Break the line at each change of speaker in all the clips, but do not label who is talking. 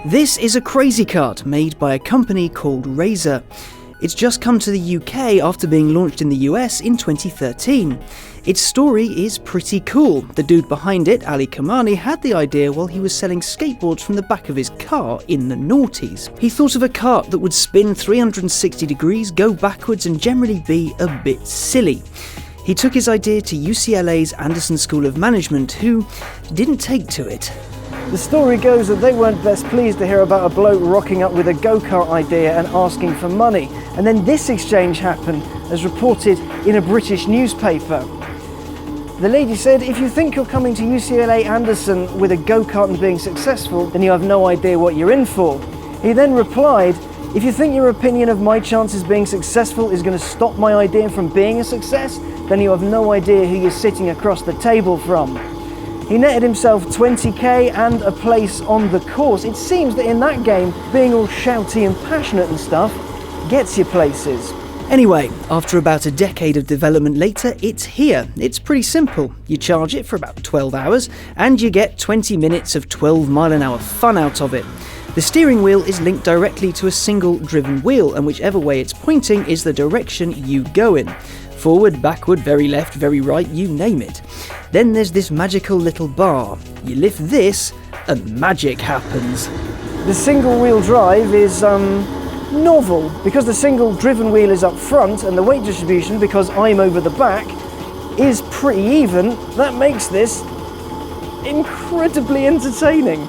This is a crazy kart made by a company called Razor. It's just come to the UK after being launched in the US in 2013. Its story is pretty cool. The dude behind it, Ali Kamani, had the idea while he was selling skateboards from the back of his car in the noughties. He thought of a kart that would spin 360 degrees, go backwards and generally be a bit silly. He took his idea to UCLA's Anderson School of Management, who didn't take to it.
The story goes that they weren't best pleased to hear about a bloke rocking up with a go-kart idea and asking for money. And then this exchange happened, as reported in a British newspaper. The lady said, "If you think you're coming to UCLA Anderson with a go-kart and being successful, then you have no idea what you're in for." He then replied, "If you think your opinion of my chances being successful is going to stop my idea from being a success, then you have no idea who you're sitting across the table from." He netted himself 20k and a place on the course. It seems that in that game, being all shouty and passionate and stuff gets you places.
Anyway, after about a decade of development later, it's here. It's pretty simple. You charge it for about 12 hours and you get 20 minutes of 12-mile-an-hour fun out of it. The steering wheel is linked directly to a single driven wheel, and whichever way it's pointing is the direction you go in. Forward, backward, very left, very right, you name it. Then there's this magical little bar. You lift this and magic happens.
The single wheel drive is novel because the single driven wheel is up front and the weight distribution, because I'm over the back, is pretty even. That makes this incredibly entertaining.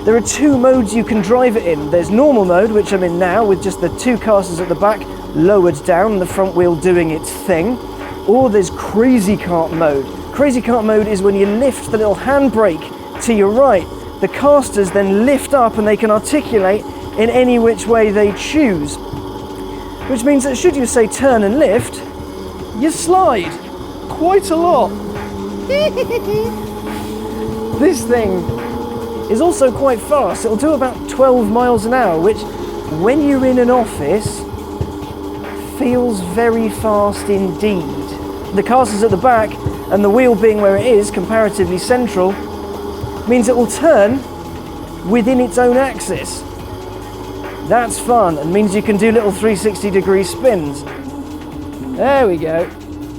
There are two modes you can drive it in. There's normal mode, which I'm in now, with just the two casters at the back lowered down and the front wheel doing its thing. Or there's crazy kart mode. Crazy kart mode is when you lift the little handbrake to your right. The casters then lift up and they can articulate in any which way they choose. Which means that should you say turn and lift, you slide quite a lot. This thing is also quite fast. It'll do about 12 miles an hour, which when you're in an office feels very fast indeed. The casters at the back and the wheel being where it is, comparatively central, means it will turn within its own axis. That's fun and means you can do little 360-degree spins. There we go.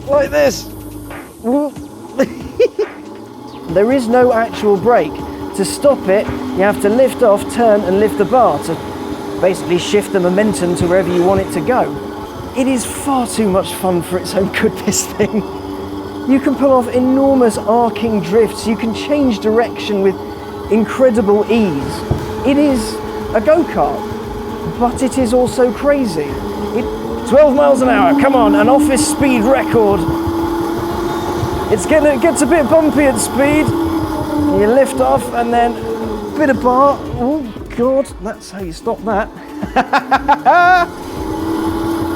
Like this. There is no actual brake. To stop it, you have to lift off, turn and lift the bar to basically shift the momentum to wherever you want it to go. It is far too much fun for its own good, this thing. You can pull off enormous arcing drifts. You can change direction with incredible ease. It is a go-kart, but it is also crazy. 12 miles an hour, come on, an office speed record. It gets a bit bumpy at speed. You lift off and then a bit of bar. Oh God, that's how you stop that.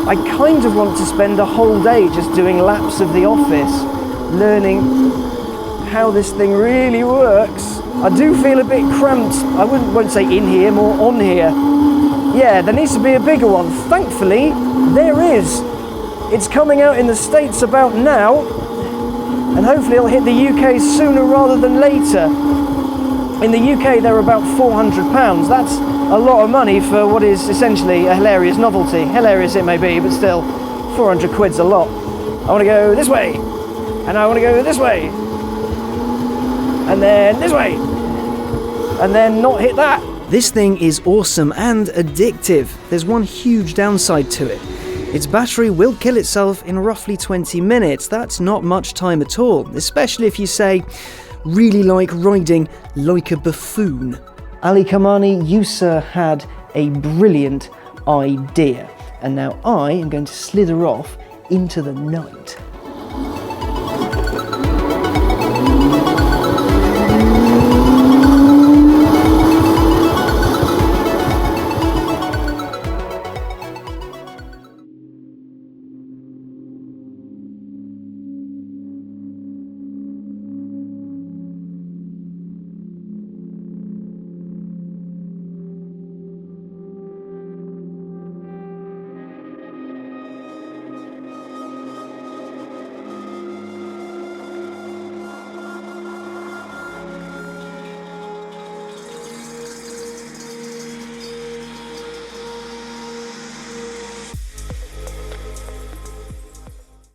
I kind of want to spend a whole day just doing laps of the office, learning how this thing really works. I do feel a bit cramped. I won't say in here, more on here. Yeah, there needs to be a bigger one. Thankfully, there is. It's coming out in the States about now, and hopefully it'll hit the UK sooner rather than later. In the UK, they're about £400. That's a lot of money for what is essentially a hilarious novelty. Hilarious it may be, but still, 400 quid's a lot. I want to go this way, and I want to go this way, and then this way, and then not hit that.
This thing is awesome and addictive. There's one huge downside to it. Its battery will kill itself in roughly 20 minutes. That's not much time at all, especially if you say, really like riding like a buffoon.
Ali Kamani, you sir had a brilliant idea, and now I am going to slither off into the night.